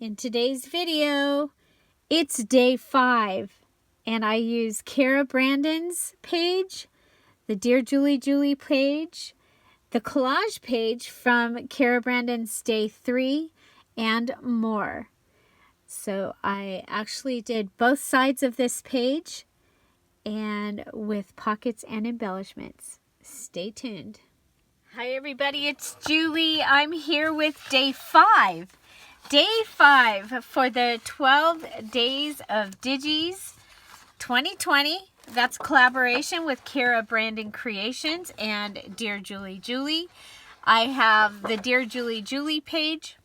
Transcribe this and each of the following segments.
In today's video, it's day 5, and I use Kara Brandon's page, the Dear Julie page, the collage page from Kara Brandon's day 3, and more. So I actually did both sides of this page and with pockets and embellishments. Stay tuned. Hi everybody, it's Julie. I'm here with day 5. Day 5 for the 12 Days of Digis 2020. That's collaboration with Kara Brandon Creations and Dear Julie. I have the Dear Julie page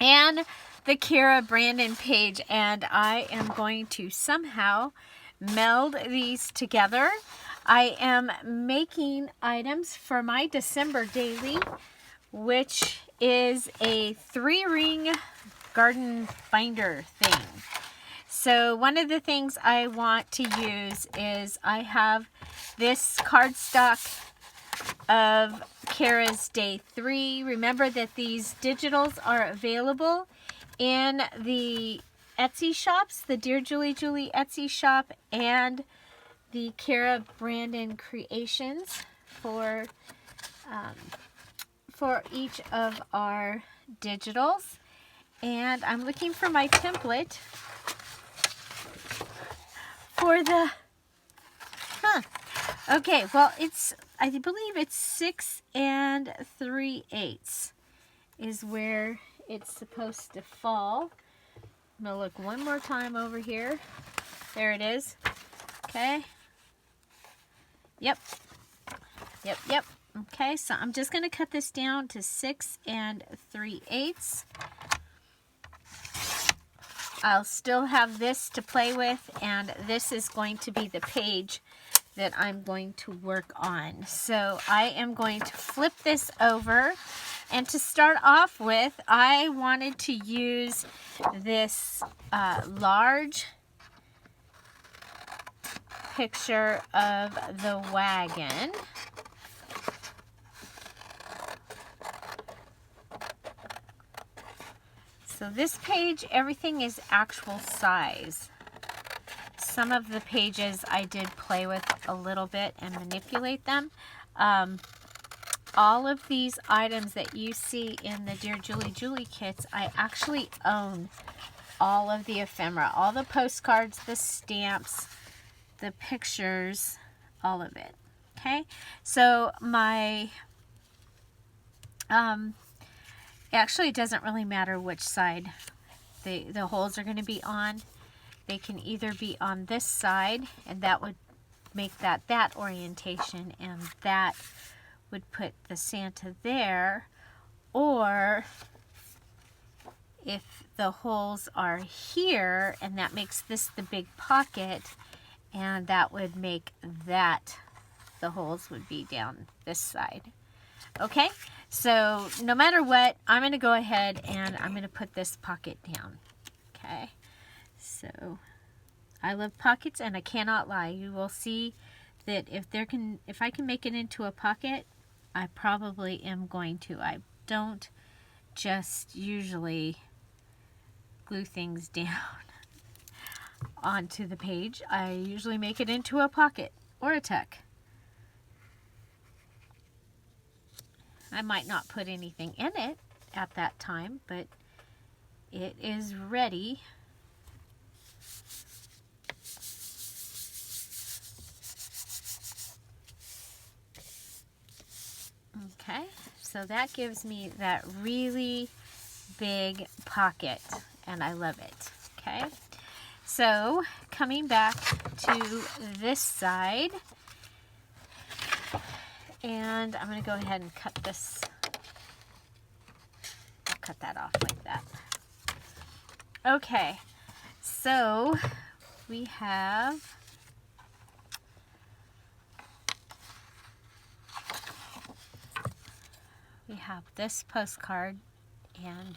and the Kara Brandon page, and I am going to somehow meld these together. I am making items for my December daily, which is a 3-ring garden binder thing. So one of the things I want to use is I have this cardstock of Kara's day 3. Remember that these digitals are available in the Etsy shops, the Dear Julie Etsy shop and the Kara Brandon Creations for each of our digitals. And I'm looking for my template for the okay, well, I believe it's 6 3/8 is where it's supposed to fall. I'm gonna look one more time over here. There it is. Okay. Yep. Okay, so I'm just going to cut this down to 6 3/8. I'll still have this to play with, and this is going to be the page that I'm going to work on. So I am going to flip this over, and to start off with, I wanted to use this large picture of the wagon. So this page, everything is actual size. Some of the pages I did play with a little bit and manipulate them. All of these items that you see in the Dear Julie kits, I actually own all of the ephemera, all the postcards, the stamps, the pictures, all of it. Okay, so my actually, it doesn't really matter which side the holes are going to be on. They can either be on this side, and that would make that orientation, and that would put the Santa there, or if the holes are here, and that makes this the big pocket, and that would make that, the holes would be down this side. Okay, so no matter what, I'm going to go ahead and I'm going to put this pocket down. Okay, so I love pockets, and I cannot lie. You will see that if I can make it into a pocket, I probably am going to. I don't just usually glue things down onto the page. I usually make it into a pocket or a tuck. I might not put anything in it at that time, but it is ready. Okay, so that gives me that really big pocket, and I love it. Okay, so coming back to this side, and I'm going to go ahead and cut this. I'll cut that off like that. Okay, so we have this postcard, and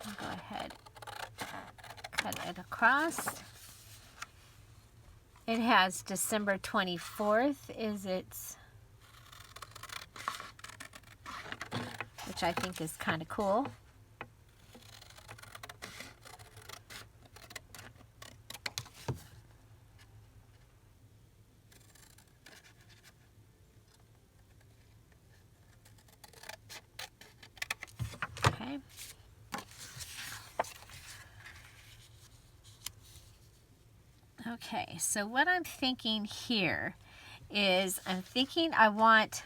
I'll go ahead and cut it across. It has December 24th is its, which I think is kind of cool. Okay, so what I'm thinking here is I'm thinking I want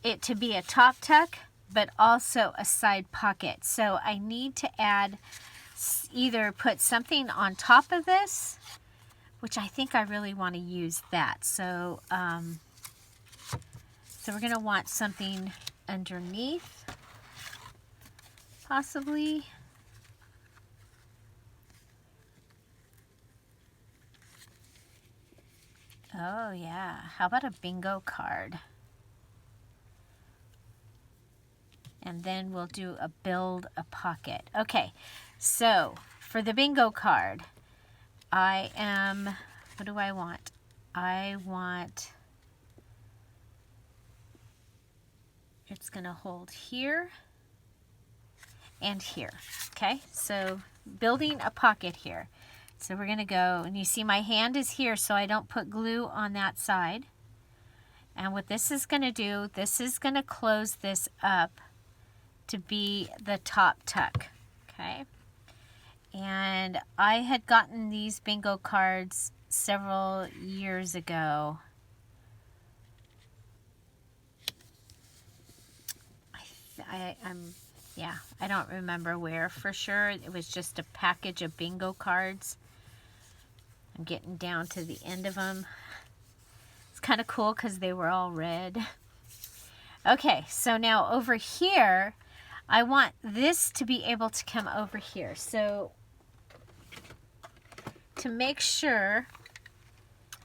it to be a top tuck, but also a side pocket. So I need to add, either put something on top of this, which I think I really want to use that. So, so we're going to want something underneath, possibly. Oh yeah, how about a bingo card? And then we'll do a build a pocket. Okay, so for the bingo card, what do I want? I want, it's gonna hold here and here. Okay, so building a pocket here. So we're gonna go, and you see my hand is here so I don't put glue on that side. And what this is gonna do, this is gonna close this up to be the top tuck, okay? And I had gotten these bingo cards several years ago. I don't remember where for sure. It was just a package of bingo cards. I'm getting down to the end of them. It's kind of cool because they were all red. Okay, so now over here, I want this to be able to come over here. So to make sure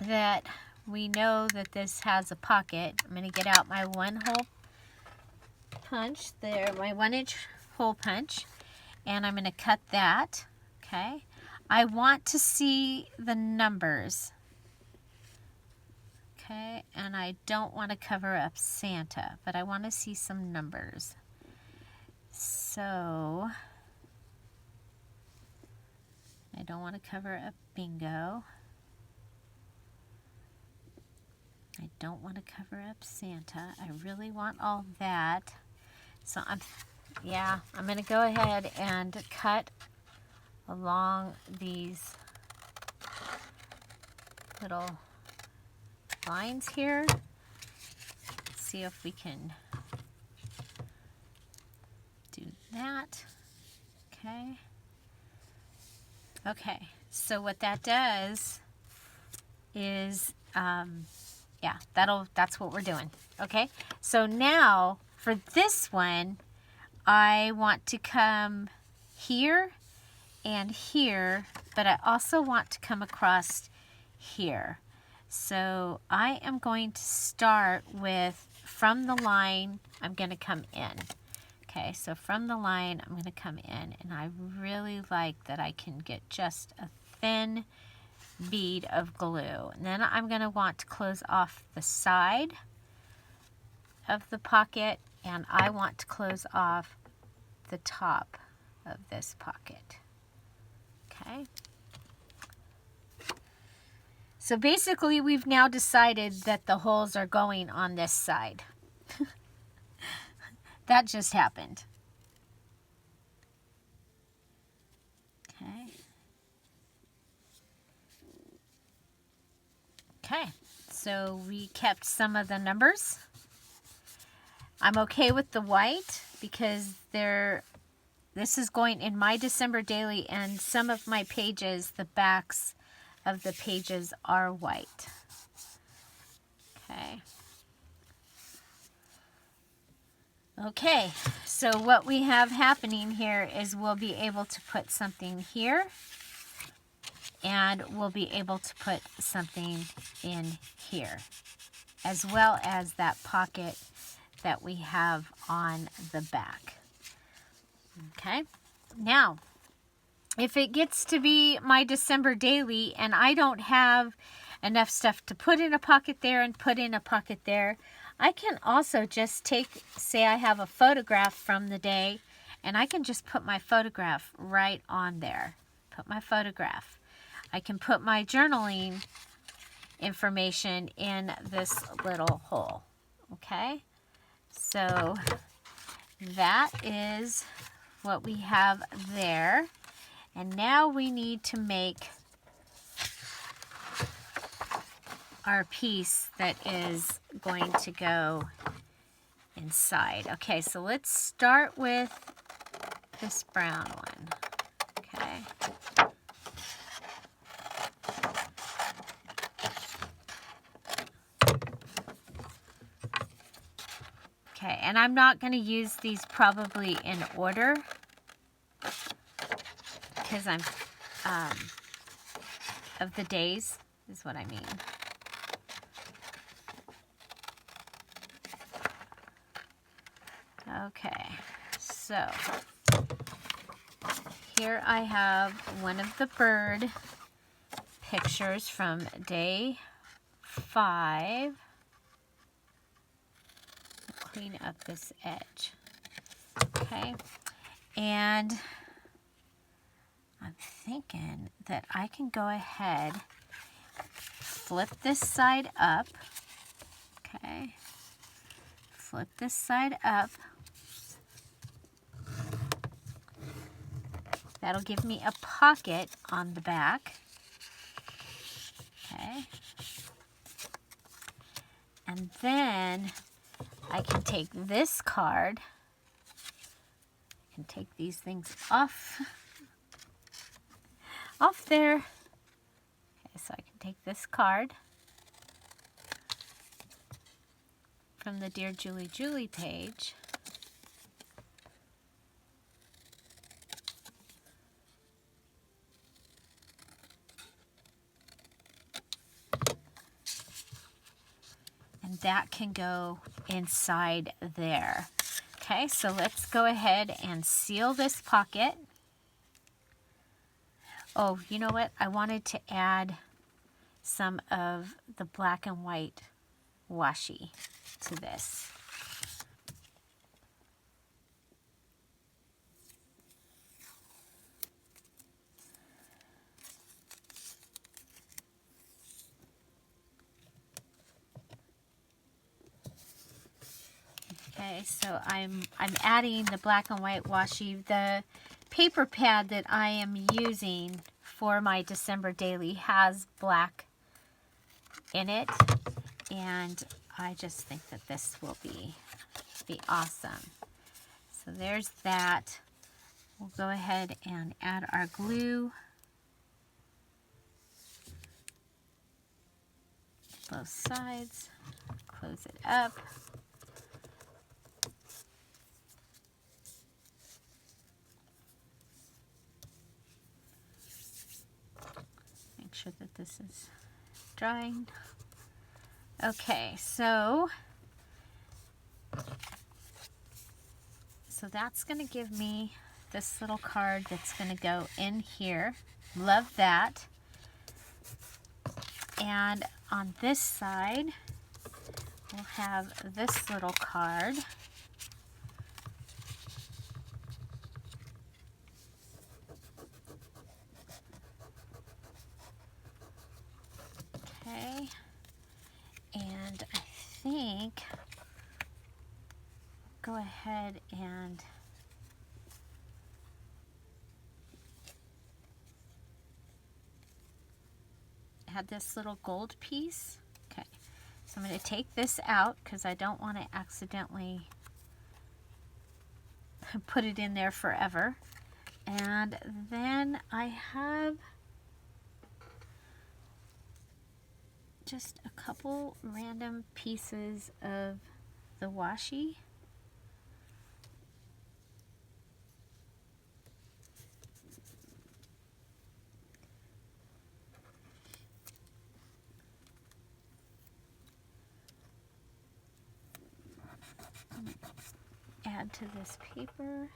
that we know that this has a pocket, I'm going to get out my 1-hole punch there, my 1-inch hole punch, and I'm going to cut that. Okay, I want to see the numbers. Okay, and I don't want to cover up Santa, but I want to see some numbers. So I don't want to cover up bingo. I don't want to cover up Santa. I really want all that. So I'm going to go ahead and cut along these little lines here. Let's see if we can do that. Okay. Okay, so what that does is, that's what we're doing. Okay, so now for this one, I want to come here and here, but I also want to come across here. So I am going to start with, from the line, I'm going to come in. Okay, so from the line, I'm going to come in, and I really like that I can get just a thin bead of glue. And then I'm going to want to close off the side of the pocket, and I want to close off the top of this pocket. Okay. So basically, we've now decided that the holes are going on this side. That just happened. Okay. Okay, so we kept some of the numbers. I'm okay with the white because this is going in my December daily, and some of my pages, the backs of the pages are white. Okay. Okay, so what we have happening here is we'll be able to put something here, and we'll be able to put something in here, as well as that pocket that we have on the back. Okay, now if it gets to be my December daily and I don't have enough stuff to put in a pocket there and put in a pocket there, I can also just take, say I have a photograph from the day, and I can just put my photograph right on there. Put my photograph. I can put my journaling information in this little hole. Okay? So that is what we have there. And now we need to make our piece that is going to go inside. Okay, so let's start with this brown one. Okay. Okay, and I'm not going to use these probably in order because I'm of the days is what I mean. Okay, so here I have one of the bird pictures from day 5. Clean up this edge. Okay, and I'm thinking that I can go ahead, flip this side up. Okay, flip this side up. That'll give me a pocket on the back. Okay. And then I can take this card. I can take these things off there. Okay, so I can take this card from the Dear Julie Julie page. And that can go inside there. Okay, so let's go ahead and seal this pocket. Oh, you know what? I wanted to add some of the black and white washi to this. Okay, so I'm adding the black and white washi. The paper pad that I am using for my December daily has black in it, and I just think that this will be awesome. So there's that. We'll go ahead and add our glue. Both sides. Close it up. Make sure that this is drying. Okay, so that's going to give me this little card that's going to go in here. Love that. And on this side, we'll have this little card. Okay. And I think go ahead and add this little gold piece. Okay, so I'm going to take this out because I don't want to accidentally put it in there forever. And then I have just a couple random pieces of the washi. Add to this paper.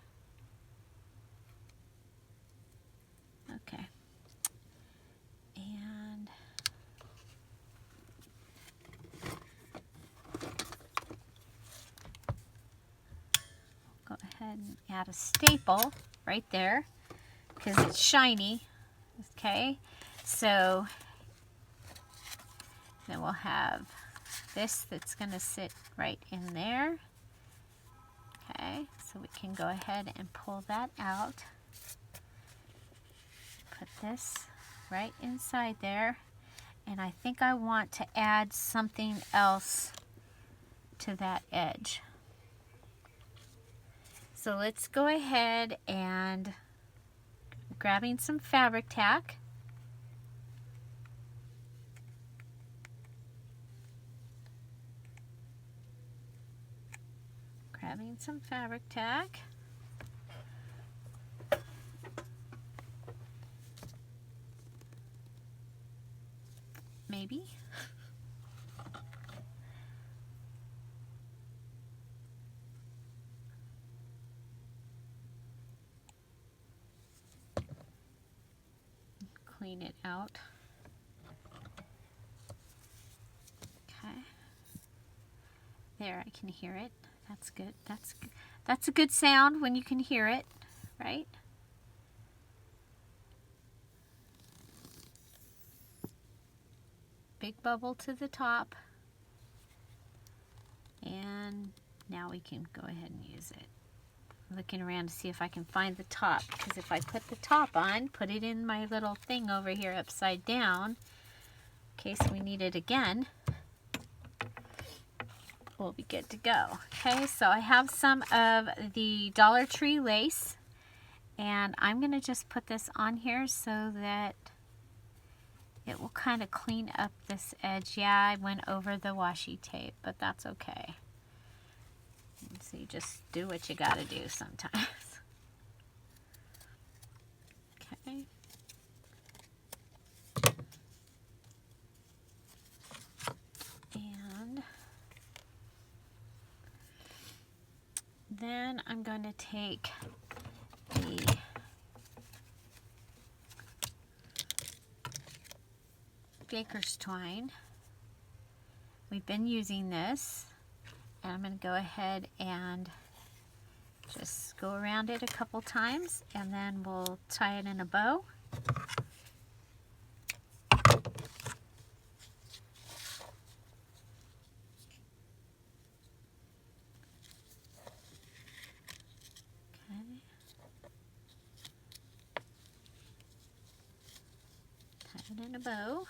Okay. And go ahead and add a staple right there because it's shiny. Okay, so then we'll have this that's going to sit right in there. Okay, so we can go ahead and pull that out. Put this right inside there. And I think I want to add something else to that edge. So let's go ahead and grabbing some fabric tack. Grabbing some fabric tack. Maybe. Clean it out. Okay. There, I can hear it. That's good. That's a good sound when you can hear it, right? Big bubble to the top. And now we can go ahead and use it. I'm looking around to see if I can find the top, because if I put the top on, put it in my little thing over here upside down, in case we need it again, we'll be good to go. Okay, so I have some of the Dollar Tree lace, and I'm going to just put this on here so that it will kind of clean up this edge. Yeah, I went over the washi tape, but that's okay. So you just do what you got to do sometimes. Okay. And then I'm going to take the baker's twine. We've been using this, and I'm going to go ahead and just go around it a couple times, and then we'll tie it in a bow. In a bow.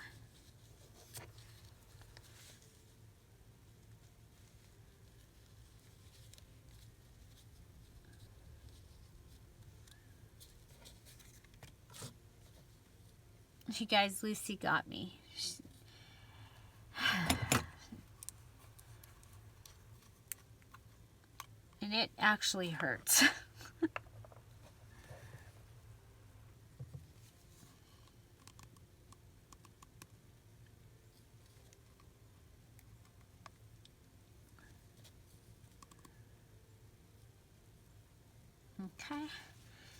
You guys, Lucy got me. And it actually hurts. Okay,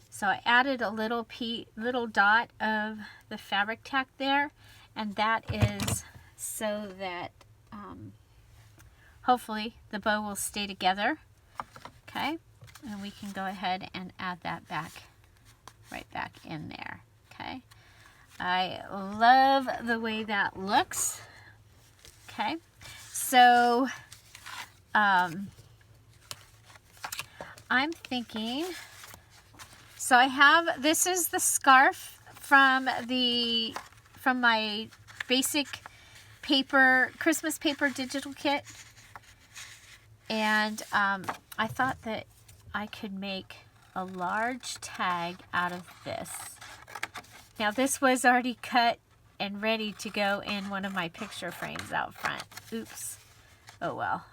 so I added a little dot of the fabric tack there, and that is so that hopefully the bow will stay together. Okay, and we can go ahead and add that right back in there. Okay, I love the way that looks. Okay, so I'm thinking, so I have, this is the scarf from my basic paper, Christmas paper digital kit. And I thought that I could make a large tag out of this. Now this was already cut and ready to go in one of my picture frames out front. Oops. Oh well.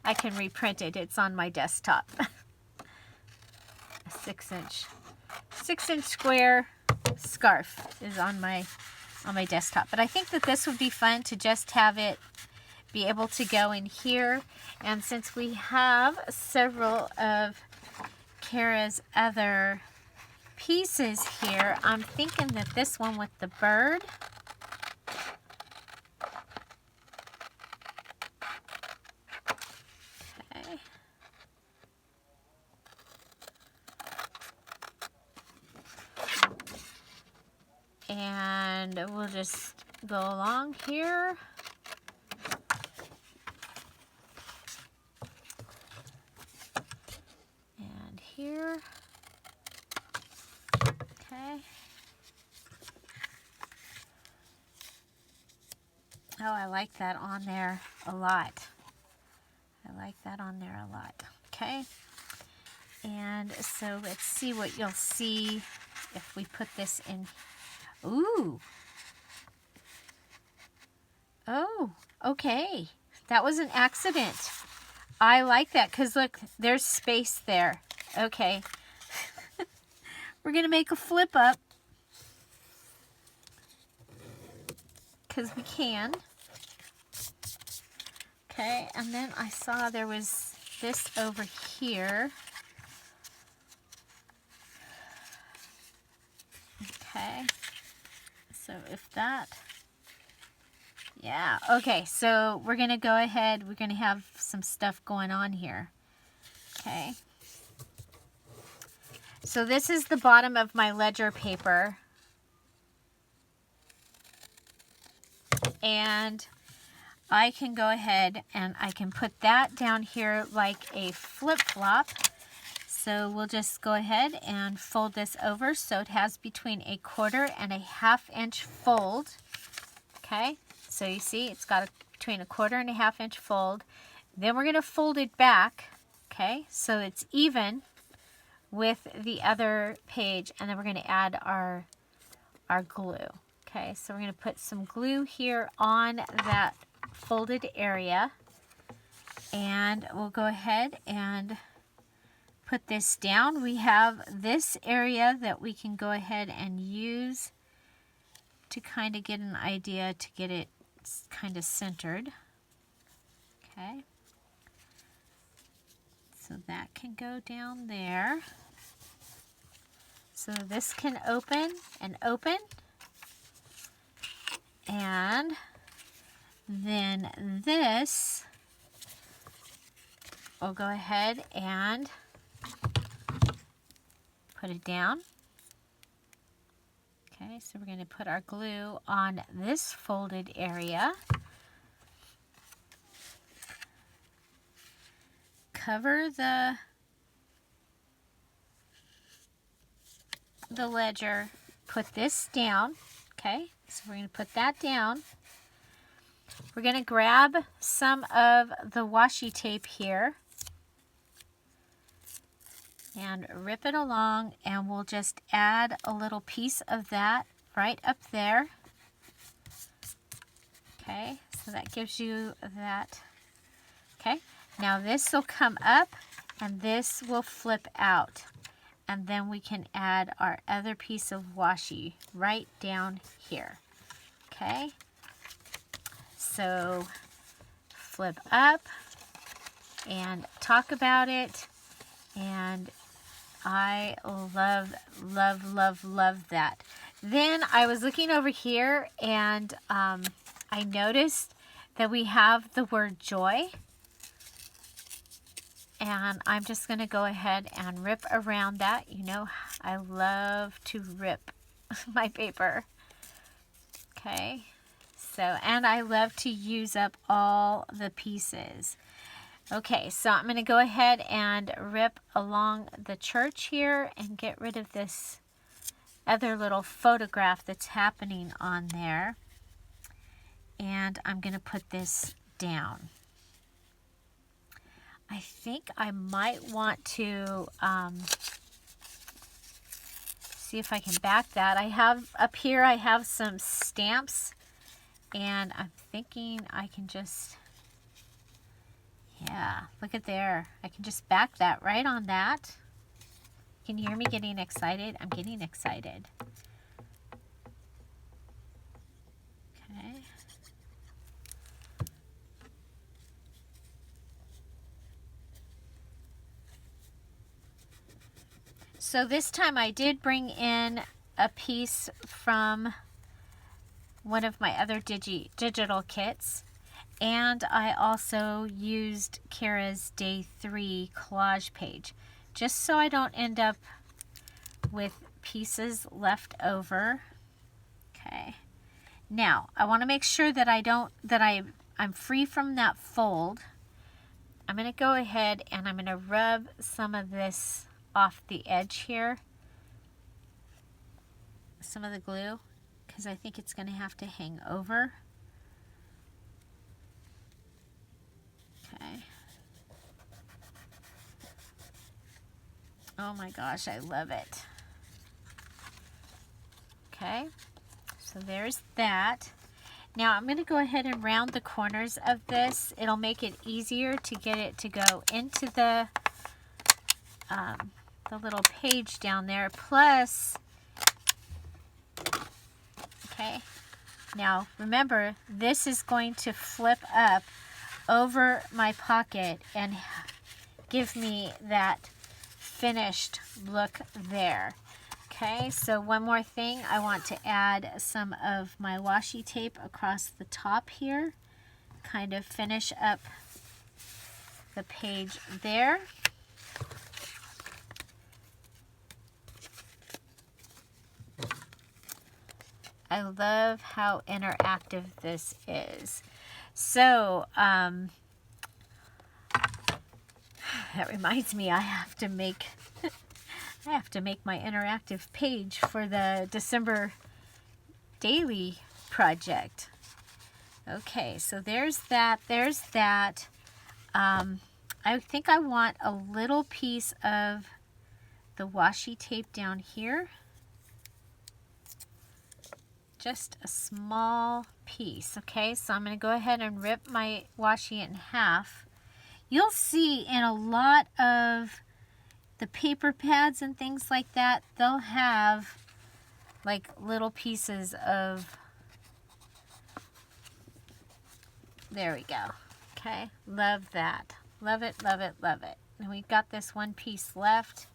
I can reprint it. It's on my desktop. A 6-inch square scarf is on my desktop. But I think that this would be fun to just have it be able to go in here. And since we have several of Kara's other pieces here, I'm thinking that this one with the bird, okay, and we'll just go along here. here. Okay. Oh, I like that on there a lot. I like that on there a lot. Okay. And so let's see what you'll see if we put this in. Ooh. Oh, okay. That was an accident. I like that because look, there's space there. Okay. We're going to make a flip up because we can. Okay, and then I saw there was this over here. Okay, so if that, yeah, okay, so we're going to go ahead, we're going to have some stuff going on here. Okay, so this is the bottom of my ledger paper, and I can go ahead and I can put that down here like a flip-flop. So we'll just go ahead and fold this over so it has between 1/4 and a 1/2 inch fold. Okay, so you see it's got between 1/4 and a 1/2 inch fold. Then we're going to fold it back, okay, so it's even with the other page, and then we're going to add our glue. Okay, so we're going to put some glue here on that folded area, and we'll go ahead and put this down. We have this area that we can go ahead and use to kind of get an idea to get it kind of centered. Okay, so that can go down there. So this can open and open, and then this, we'll go ahead and put it down. Okay, so we're going to put our glue on this folded area. Cover the ledger, put this down. Okay, so we're going to put that down. We're going to grab some of the washi tape here and rip it along, and we'll just add a little piece of that right up there. Okay, so that gives you that. Okay, now this will come up and this will flip out, and then we can add our other piece of washi right down here. Okay, so flip up and talk about it, and I love, love, love, love that. Then I was looking over here, and I noticed that we have the word joy, and I'm just going to go ahead and rip around that. You know, I love to rip my paper. Okay, so, and I love to use up all the pieces. Okay, so I'm going to go ahead and rip along the church here and get rid of this other little photograph that's happening on there. And I'm going to put this down. I think I might want to see if I can back that. I have up here, I have some stamps, and I'm thinking I can just, yeah, look at there. I can just back that right on that. Can you hear me getting excited? I'm getting excited. Okay. So this time I did bring in a piece from one of my other digital kits. And I also used Kara's Day 3 collage page, just so I don't end up with pieces left over. Okay. Now, I want to make sure that I'm free from that fold. I'm going to go ahead and I'm going to rub some of this off the edge here, some of the glue, because I think it's going to have to hang over. Okay. Oh my gosh, I love it. Okay, so there's that. Now I'm going to go ahead and round the corners of this. It'll make it easier to get it to go into the little page down there. Plus, okay, now remember, this is going to flip up over my pocket and give me that finished look there. Okay, so one more thing, I want to add some of my washi tape across the top here, kind of finish up the page there. I love how interactive this is. So, that reminds me, I have to make my interactive page for the December daily project. Okay, so there's that. I think I want a little piece of the washi tape down here. Just a small piece. Okay, so I'm going to go ahead and rip my washi in half. You'll see in a lot of the paper pads and things like that, they'll have like little pieces of, there we go. Okay, love that. Love it, love it, love it. And we've got this one piece left.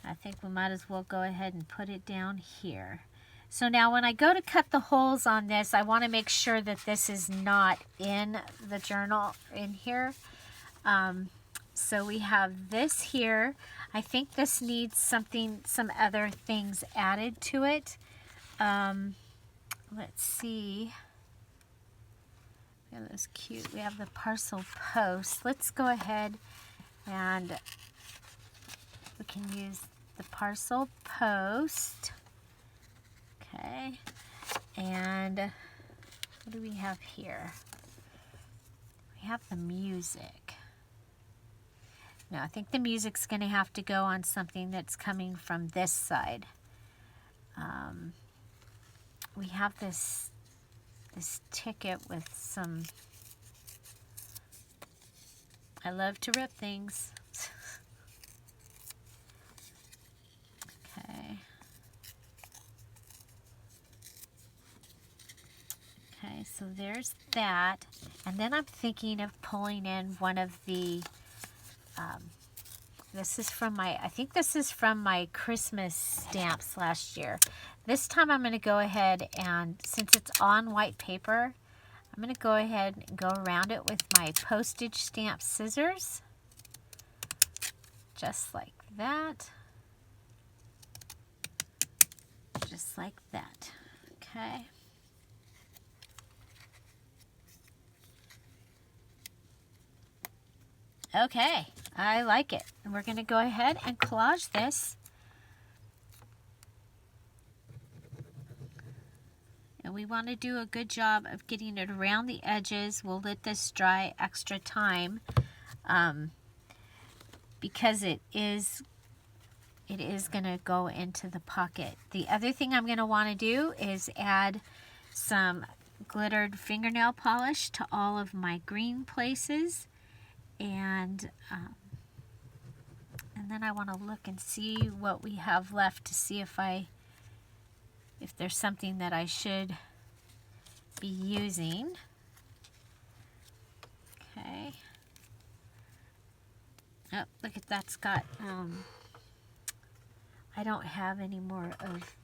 I think we might as well go ahead and put it down here. So now when I go to cut the holes on this, I want to make sure that this is not in the journal in here. So we have this here. I think this needs some other things added to it. Let's see. We have this cute, we have the parcel post. Let's go ahead and we can use the parcel post. Okay, and what do we have here? We have the music. No, I think the music's going to have to go on something that's coming from this side. We have this ticket with some, I love to rip things. Okay. Okay, so there's that. And then I'm thinking of pulling in one of the, this is from my, I think this is from my Christmas stamps last year. This time I'm going to go ahead and, since it's on white paper, I'm going to go ahead and go around it with my postage stamp scissors. Just like that. Just like that. Okay. Okay, I like it. And we're going to go ahead and collage this. And we want to do a good job of getting it around the edges. We'll let this dry extra time because it is going to go into the pocket. The other thing I'm going to want to do is add some glittered fingernail polish to all of my green places. And then I want to look and see what we have left to see if there's something that I should be using. Okay. Oh, look at that's got, I don't have any more of,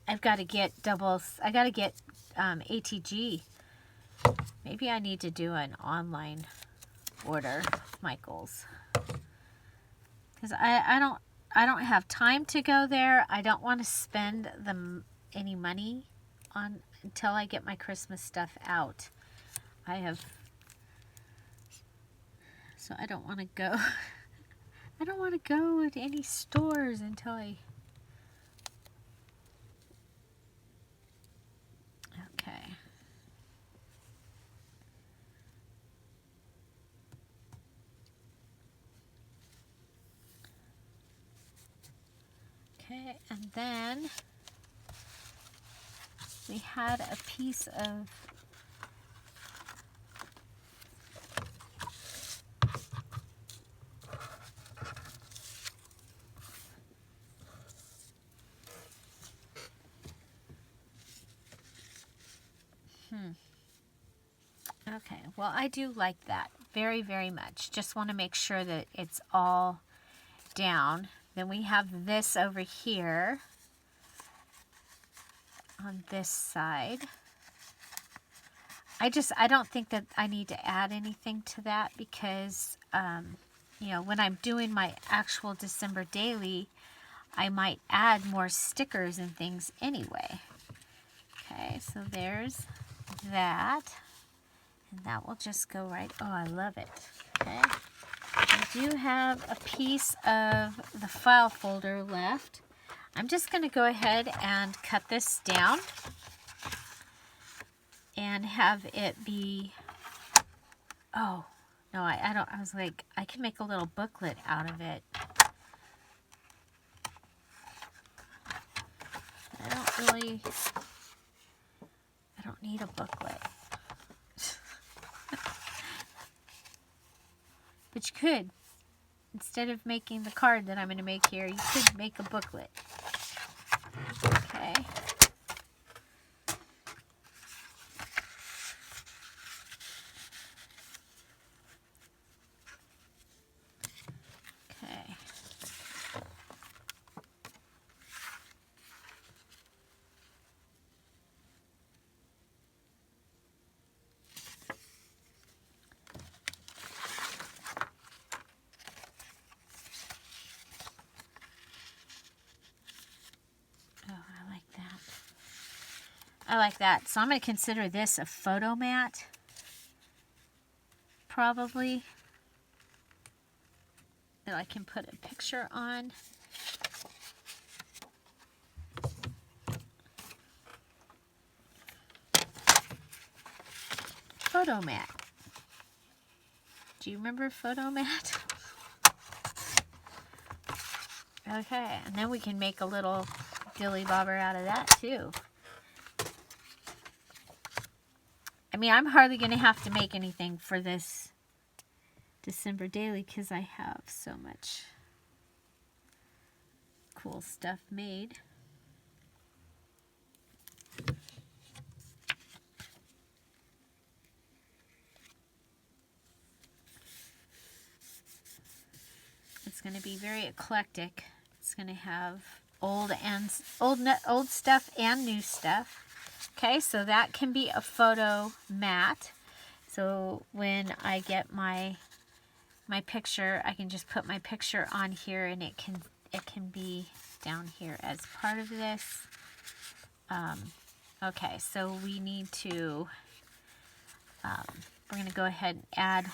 I've got to get I got to get ATG. Maybe I need to do an online order Michael's, because I don't have time to go there. I don't want to spend any money on until I get my Christmas stuff out. So I don't want to go I don't want to go to any stores until I... Okay. Okay, and then we had a piece of Okay, well, I do like that very, very much. Just want to make sure that it's all down. Then we have this over here on this side. I don't think that I need to add anything to that because, you know, when I'm doing my actual December daily, I might add more stickers and things anyway. Okay, so there's that. And that will just go right. Oh, I love it. Okay. I do have a piece of the file folder left. I'm just going to go ahead and cut this down and have it be, oh, no, I don't, I was like, I can make a little booklet out of it. I don't need a booklet. But you could, instead of making the card that I'm going to make here, you could make a booklet. Okay. Okay. I like that. So I'm going to consider this a photo mat. Probably. That I can put a picture on. Photo mat. Do you remember photo mat? Okay, and then we can make a little dilly bobber out of that too. I mean, I'm hardly going to have to make anything for this December daily because I have so much cool stuff made. It's going to be very eclectic. It's going to have old stuff and new stuff. Okay, so that can be a photo mat. So when I get my picture, I can just put my picture on here, and it can be down here as part of this. Okay, so we need to. We're going to go ahead and add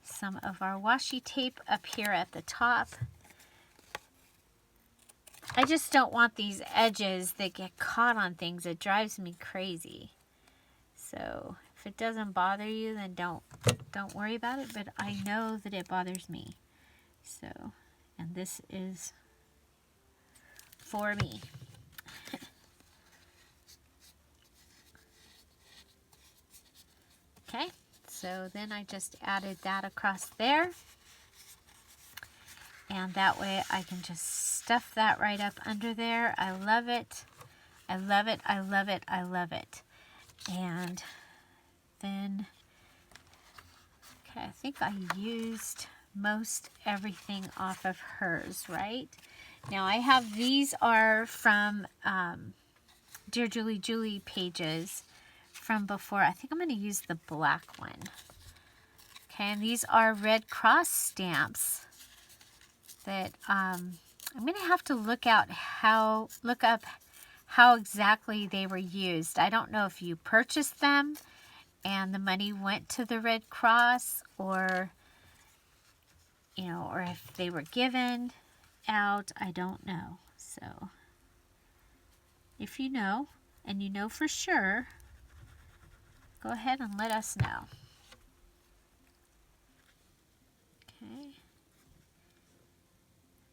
some of our washi tape up here at the top. I just don't want these edges that get caught on things. It drives me crazy. So if it doesn't bother you, then don't worry about it. But I know that it bothers me. So, and this is for me. Okay, so then I just added that across there. And that way I can just stuff that right up under there. I love it. I love it. I love it. I love it. And then, okay, I think I used most everything off of hers, right? Now I have, these are from Dear Julie pages from before. I think I'm going to use the black one. Okay, and these are Red Cross stamps that I'm going to have to look up how exactly they were used. I don't know if you purchased them and the money went to the Red Cross, or you know, or if they were given out, I don't know. So if you know, and you know for sure, go ahead and let us know. Okay.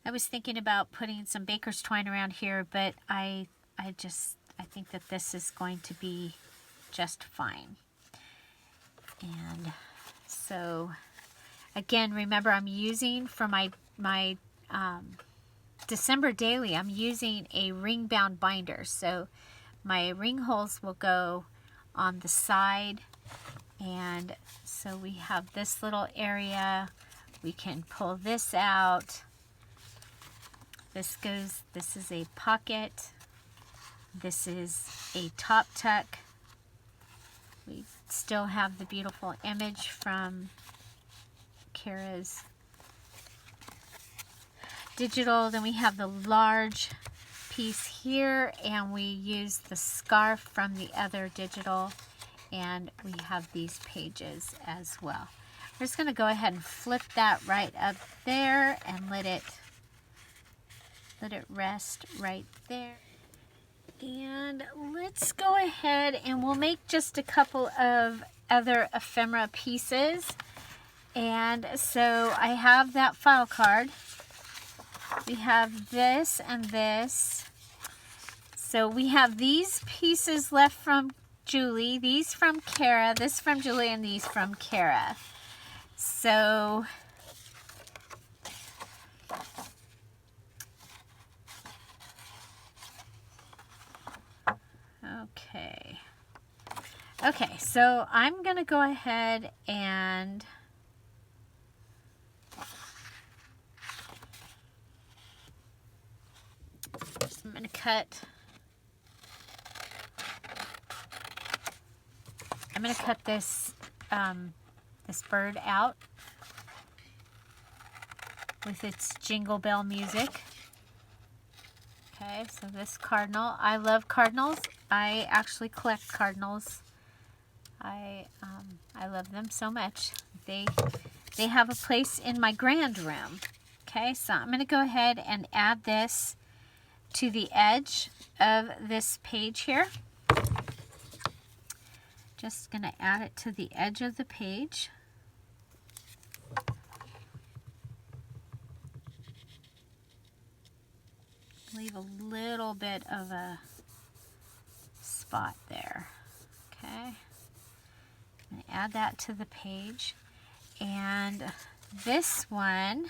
I was thinking about putting some baker's twine around here, but I think that this is going to be just fine. And so again, remember, I'm using for my December daily, I'm using a ring bound binder. So my ring holes will go on the side, and so we have this little area. We can pull this out. This is a pocket. This is a top tuck. We still have the beautiful image from Kara's digital. Then we have the large piece here, and we use the scarf from the other digital, and we have these pages as well. We're just going to go ahead and flip that right up there and let it rest right there. And let's go ahead and we'll make just a couple of other ephemera pieces. And so I have that file card. We have this and this. So we have these pieces left from Julie, these from Kara, this from Julie, and these from Kara. So okay, so I'm gonna go ahead and I'm gonna cut this this bird out with its jingle bell music. Okay, so this cardinal, I love cardinals. I actually collect cardinals. I love them so much. They have a place in my grand room. Okay, so I'm going to go ahead and add this to the edge of this page here. Just going to add it to the edge of the page. Leave a little bit of a spot there. Okay. I'm going to add that to the page. And this one,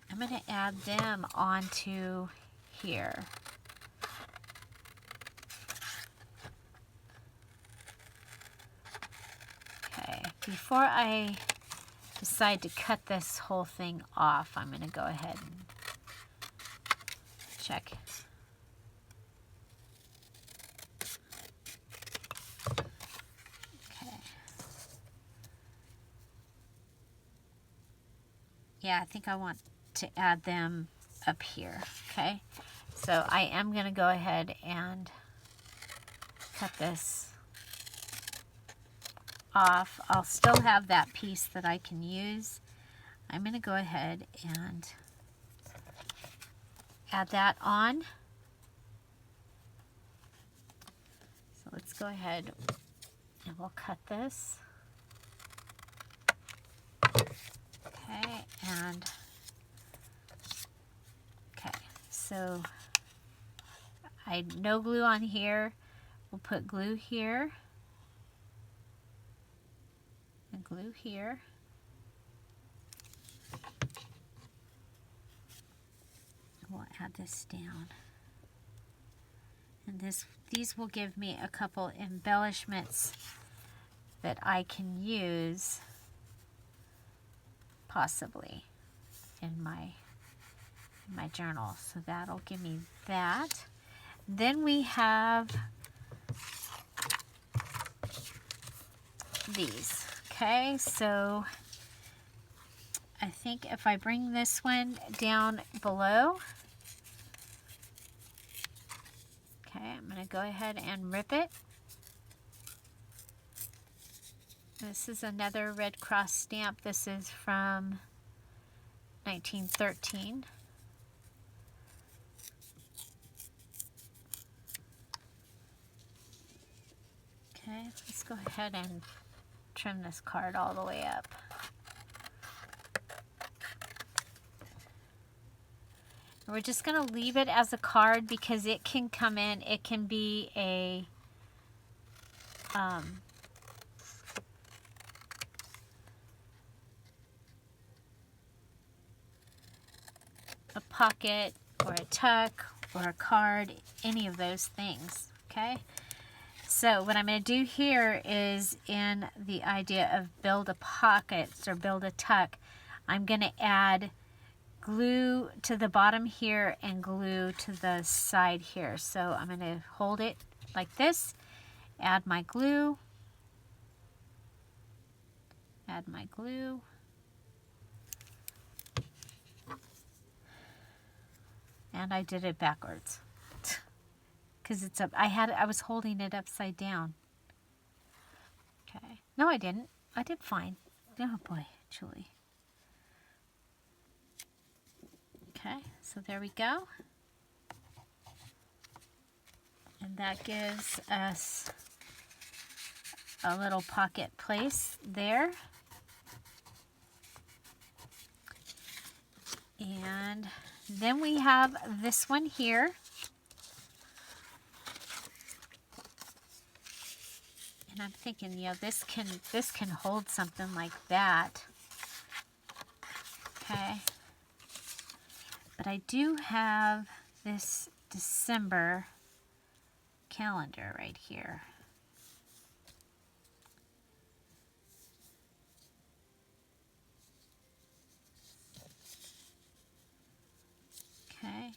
I'm going to add them onto here. Okay, before I decide to cut this whole thing off, I'm going to go ahead and check. Okay. Yeah, I think I want to add them up here. Okay, so I am going to go ahead and cut this off. I'll still have that piece that I can use. I'm going to go ahead and add that on. So let's go ahead and we'll cut this. Okay, and okay, so I no glue on here. We'll put glue here and glue here. We'll add this down. And these will give me a couple embellishments that I can use possibly in my journal. So that'll give me that. Then we have these. Okay, so I think if I bring this one down below, okay, I'm going to go ahead and rip it. This is another Red Cross stamp. This is from 1913. Okay, let's go ahead and trim this card all the way up. We're just going to leave it as a card because it can come in. It can be a pocket or a tuck or a card, any of those things. Okay. So what I'm going to do here is, in the idea of build a pocket or build a tuck, I'm going to add glue to the bottom here and glue to the side here. So I'm going to hold it like this, add my glue, and I did it backwards because it's up. I was holding it upside down. Okay. No, I didn't. I did fine. Oh boy, Julie. Okay, so there we go. And that gives us a little pocket place there. And then we have this one here. And I'm thinking, you know, this can hold something like that. Okay. But I do have this December calendar right here. Okay,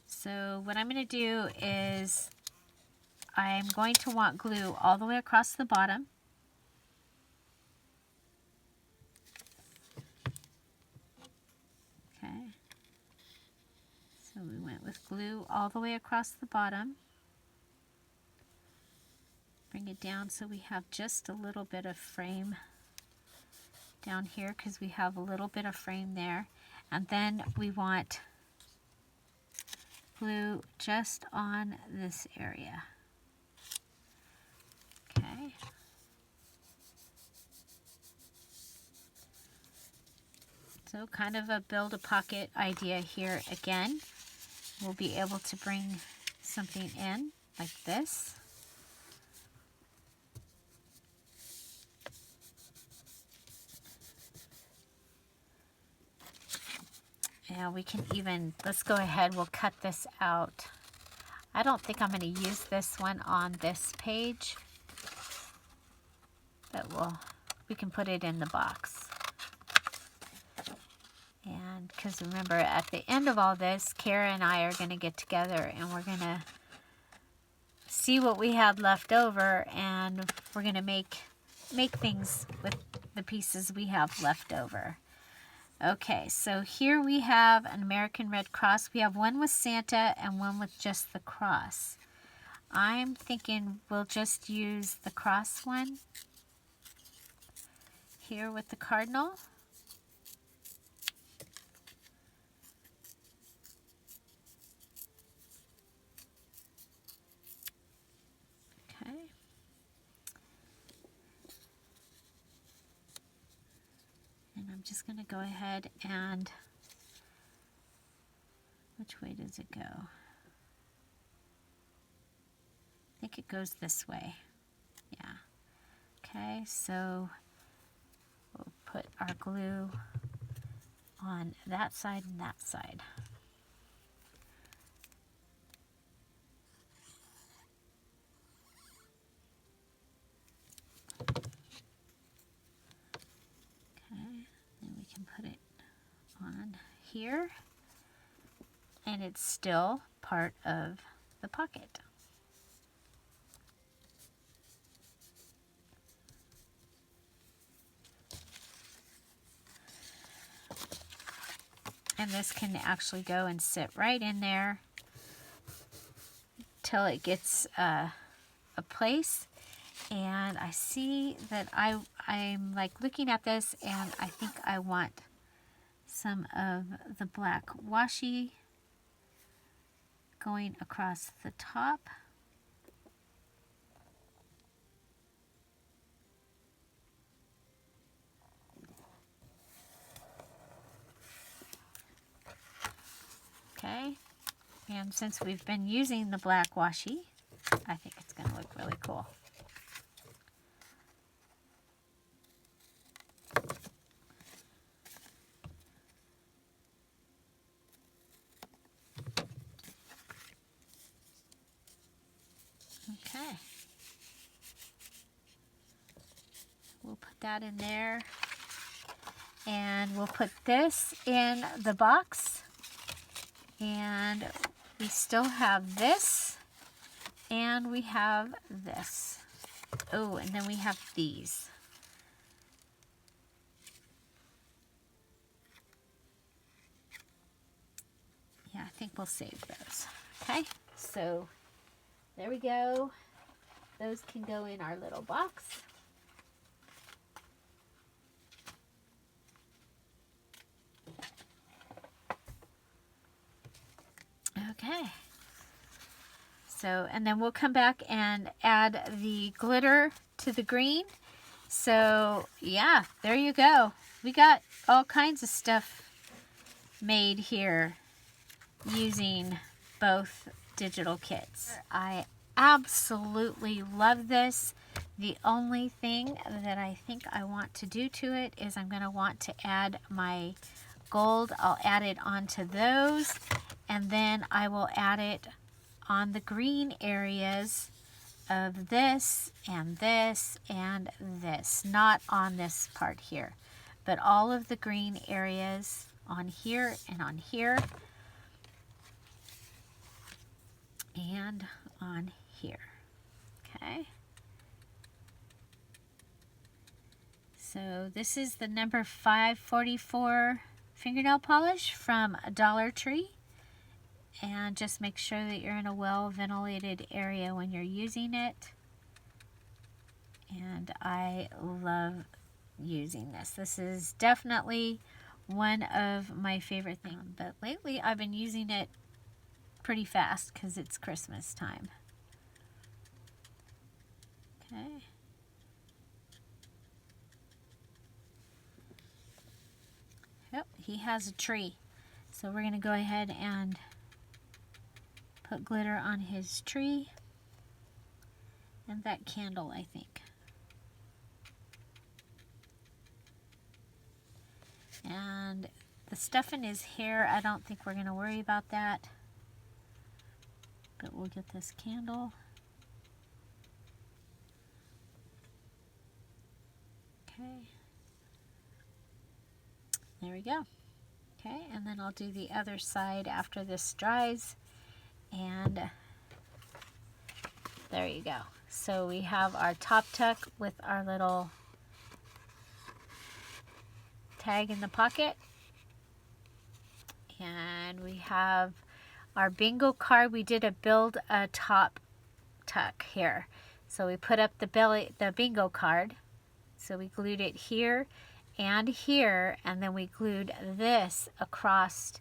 so what I'm going to do is I'm going to want glue all the way across the bottom. Okay, so we went with glue all the way across the bottom. Bring it down so we have just a little bit of frame down here because we have a little bit of frame there. And then we want glue just on this area. Okay. So kind of a build a pocket idea here again. We'll be able to bring something in like this. Yeah, we can even, let's go ahead, we'll cut this out. I don't think I'm going to use this one on this page, but we can put it in the box. And because remember, at the end of all this, Kara and I are going to get together and we're going to see what we had left over, and we're going to make things with the pieces we have left over. Okay, so here we have an American Red Cross. We have one with Santa and one with just the cross. I'm thinking we'll just use the cross one here with the cardinal. Okay. And I'm just going to go ahead and, which way does it go? I think it goes this way. Yeah. Okay, so we'll put our glue on that side and that side. Okay, then we can put it on here, and it's still part of the pocket. And this can actually go and sit right in there till it gets a place. And I see that I I'm like looking at this and I think I want some of the black washi going across the top. Okay, and since we've been using the black washi, I think it's going to look really cool. Okay, we'll put that in there, and we'll put this in the box, and we still have this, and we have this. Oh, and then we have these. Yeah, I think we'll save those. Okay, so there we go. Those can go in our little box. Okay. So, and then we'll come back and add the glitter to the green. So, yeah, there you go. We got all kinds of stuff made here using both digital kits. I absolutely love this. The only thing that I think I want to do to it is I'm going to want to add my gold. I'll add it onto those, and then I will add it on the green areas of this and this and this. Not on this part here, but all of the green areas on here and on here and on here. Okay. So this is the number 544 fingernail polish from Dollar Tree. And just make sure that you're in a well-ventilated area when you're using it. And I love using this. This is definitely one of my favorite things. But lately I've been using it pretty fast because it's Christmas time. Okay. Yep, he has a tree. So we're going to go ahead and put glitter on his tree and that candle, I think. And the stuff in his hair, I don't think we're going to worry about that. But we'll get this candle. Okay. There we go. Okay, and then I'll do the other side after this dries. And there you go. So we have our top tuck with our little tag in the pocket. And we have our bingo card. We did build a top tuck here. So we put up the bingo card. So we glued it here and here, and then we glued this across.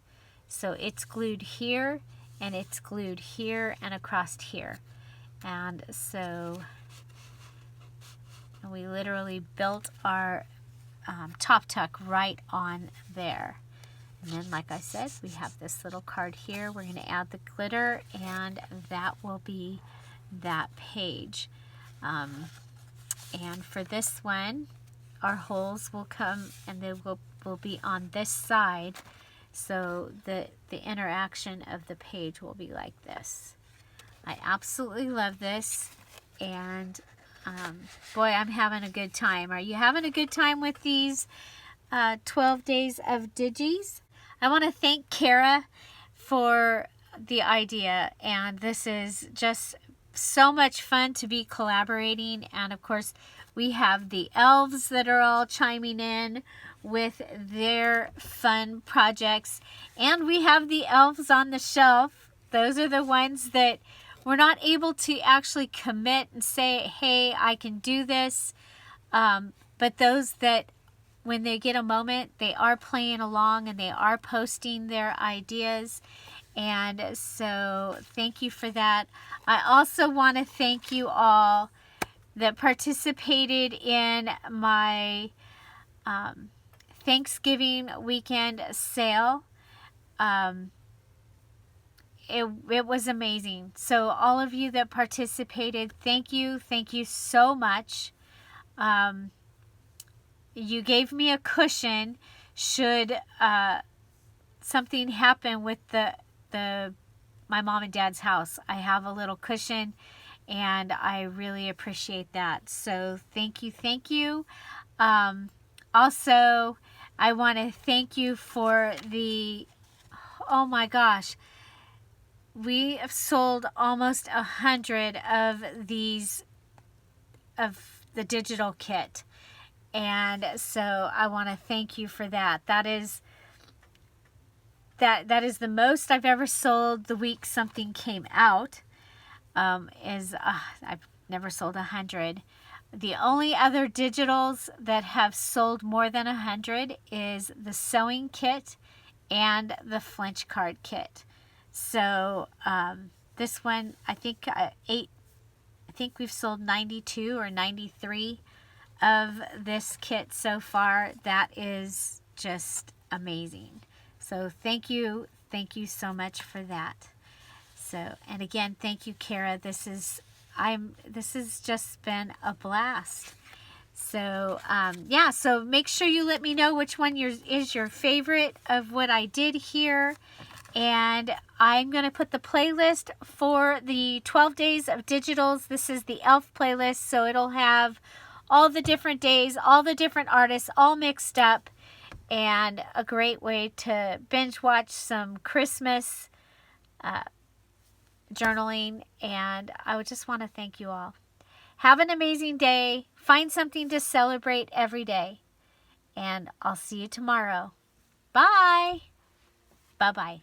So it's glued here, and it's glued here and across here. And so we literally built our top tuck right on there. And then, like I said, we have this little card here. We're going to add the glitter, and that will be that page. And for this one, our holes will come, and they will be on this side. So the interaction of the page will be like this. I absolutely love this, and boy, I'm having a good time. Are you having a good time with these 12 days of digis? I want to thank Kara for the idea, and this is just so much fun to be collaborating. And of course, we have the elves that are all chiming in with their fun projects, and we have the elves on the shelf. Those are the ones that we're not able to actually commit and say, hey, I can do this, but those that when they get a moment, they are playing along and they are posting their ideas. And so thank you for that. I also want to thank you all that participated in my Thanksgiving weekend sale. It was amazing. So all of you that participated, thank you. Thank you so much. You gave me a cushion should something happen with my mom and dad's house. I have a little cushion, and I really appreciate that. So thank you, thank you. Also, I want to thank you for oh my gosh, we have sold almost 100 of these, of the digital kit. And so I want to thank you for that. That is the most I've ever sold the week something came out. I've never sold 100. The only other digitals that have sold more than 100 is the sewing kit and the flinch card kit. So this one, I think we've sold 92 or 93 of this kit so far. That is just amazing. So thank you so much for that. So, and again, thank you, Kara. This has just been a blast. So yeah, so make sure you let me know which one is your favorite of what I did here. And I'm going to put the playlist for the 12 days of digitals. This is the ELF playlist, so it'll have all the different days, all the different artists, all mixed up, and a great way to binge watch some Christmas journaling. And I would just want to thank you all. Have an amazing day. Find something to celebrate every day. And I'll see you tomorrow. Bye. Bye-bye.